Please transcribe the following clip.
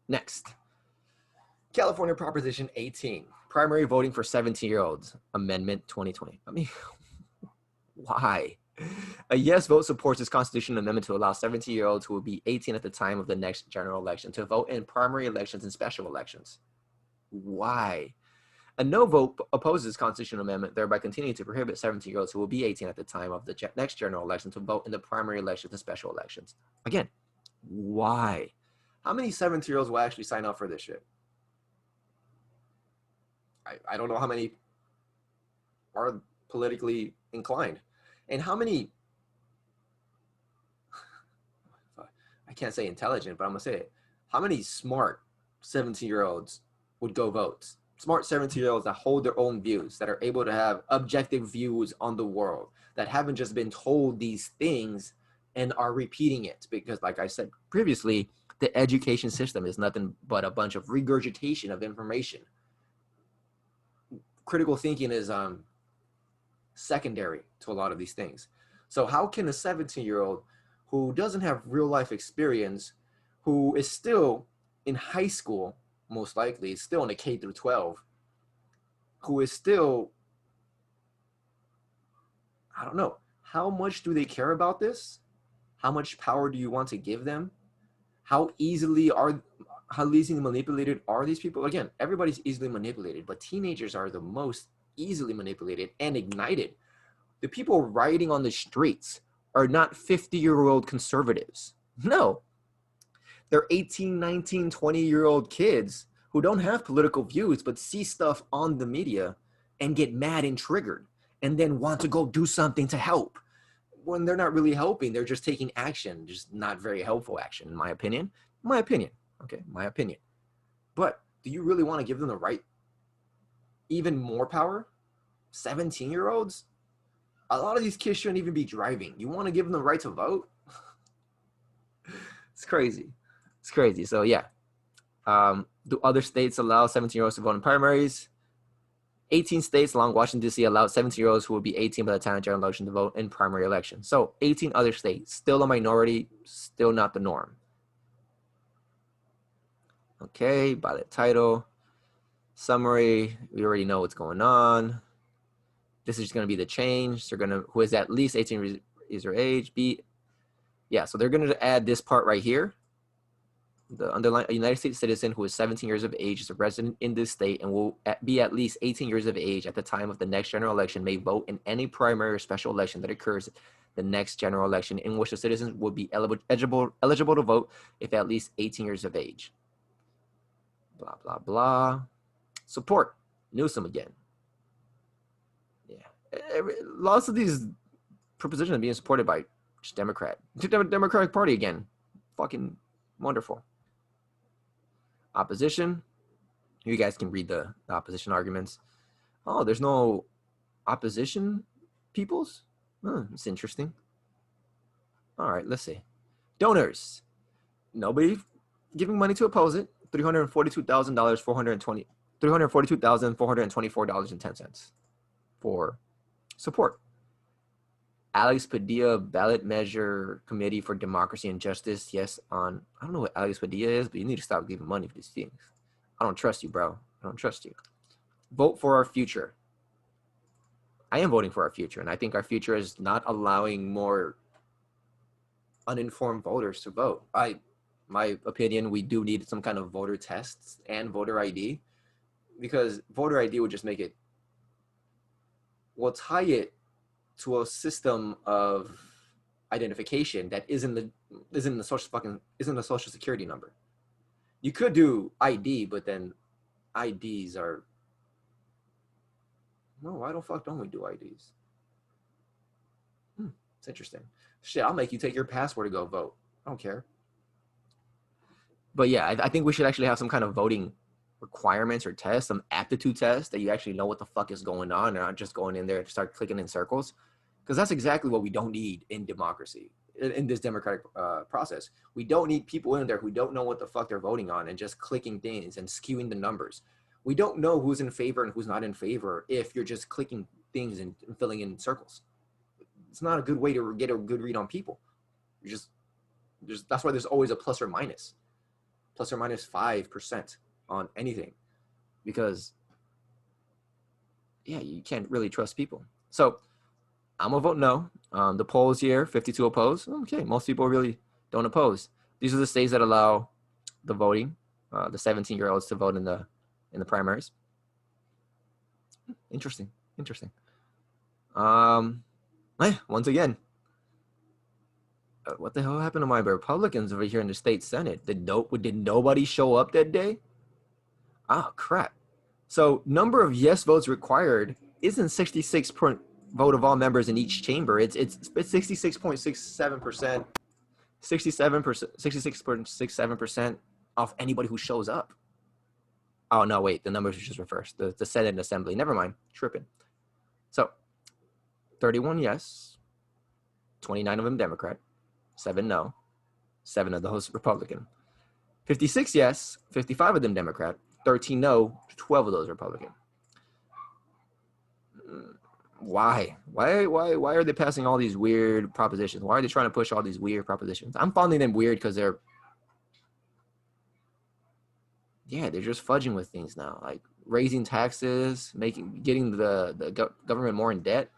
Next, California Proposition 18, primary voting for 17-year-olds, Amendment 2020. I mean, why? A yes vote supports this constitutional amendment to allow 17-year-olds who will be 18 at the time of the next general election to vote in primary elections and special elections. Why? A no vote opposes this constitutional amendment, thereby continuing to prohibit 17-year-olds who will be 18 at the time of the next general election to vote in the primary elections and special elections. Again, why? How many 17-year-olds will actually sign up for this shit? I don't know how many are politically inclined. And how many, I can't say intelligent, but I'm going to say it. How many smart 17-year-olds would go vote? Smart 17-year-olds that hold their own views, that are able to have objective views on the world, that haven't just been told these things and are repeating it. Because like I said previously, the education system is nothing but a bunch of regurgitation of information. Critical thinking is secondary to a lot of these things. So how can a 17-year-old who doesn't have real life experience, who is still in high school, most likely, still in a K through 12, who is still, I don't know, how much do they care about this? How much power do you want to give them? How easily manipulated are these people? Again, everybody's easily manipulated, but teenagers are the most easily manipulated and ignited. The people rioting on the streets are not 50-year-old conservatives. No, they're 18, 19, 20-year-old kids who don't have political views, but see stuff on the media and get mad and triggered and then want to go do something to help. When they're not really helping, they're just taking action, just not very helpful action, in my opinion. Okay, my opinion. But do you really want to give them the right, even more power? 17-year-olds? A lot of these kids shouldn't even be driving. You want to give them the right to vote? It's crazy. It's crazy. So yeah. Do other states allow 17-year-olds to vote in primaries? 18 states along Washington, D.C. allow 17-year-olds who will be 18 by the time of general election to vote in primary elections. So 18 other states, still a minority, still not the norm. Okay, ballot title. Summary, we already know what's going on. This is going to be the change. They're going to, who is at least 18 years of age, yeah, so they're going to add this part right here. The underline, a United States citizen who is 17 years of age is a resident in this state and will be at least 18 years of age at the time of the next general election may vote in any primary or special election that occurs the next general election in which the citizens will be eligible to vote if at least 18 years of age. Blah, blah, blah. Support Newsom again. Yeah. Lots of these propositions are being supported by Democratic Party again. Fucking wonderful. Opposition. You guys can read the opposition arguments. Oh, there's no opposition peoples? It's interesting. All right, let's see. Donors. Nobody giving money to oppose it. $342,424.10 for support. Alex Padilla Ballot Measure Committee for Democracy and Justice. Yes, on, I don't know what Alex Padilla is, but you need to stop giving money for these things. I don't trust you, bro. I don't trust you. Vote for our future. I am voting for our future, and I think our future is not allowing more uninformed voters to vote. My opinion, we do need some kind of voter tests and voter ID, because voter ID would just make it, well, tie it to a system of identification that isn't the social security number. You could do ID, but then IDs are, no, why the fuck don't we do IDs? It's interesting. Shit, I'll make you take your passport to go vote. I don't care. But yeah, I think we should actually have some kind of voting requirements or tests, some aptitude tests that you actually know what the fuck is going on, and not just going in there and start clicking in circles. Because that's exactly what we don't need in democracy, in this democratic process. We don't need people in there who don't know what the fuck they're voting on and just clicking things and skewing the numbers. We don't know who's in favor and who's not in favor if you're just clicking things and filling in circles. It's not a good way to get a good read on people. That's why there's always a plus or minus. plus or minus 5% on anything, because yeah, you can't really trust people. So I'm gonna vote no. The polls here, 52 oppose. Okay, most people really don't oppose. These are the states that allow the voting, the 17-year-olds to vote in the primaries. Interesting. Once again, what the hell happened to my Republicans over here in the state Senate? Did nobody show up that day? Oh crap! So number of yes votes required isn't 66 per vote of all members in each chamber. It's 66.67%, 67%, 66.67% of anybody who shows up. Oh no, wait, the numbers are just reversed. The Senate and Assembly. Never mind, tripping. So 31 yes, 29 of them Democrat, 7 no, 7 of those Republican. 56 yes, 55 of them Democrat, 13 no, 12 of those Republican. Why are they passing all these weird propositions? Why are they trying to push all these weird propositions? I'm finding them weird because they're just fudging with things now, like raising taxes, getting the government more in debt.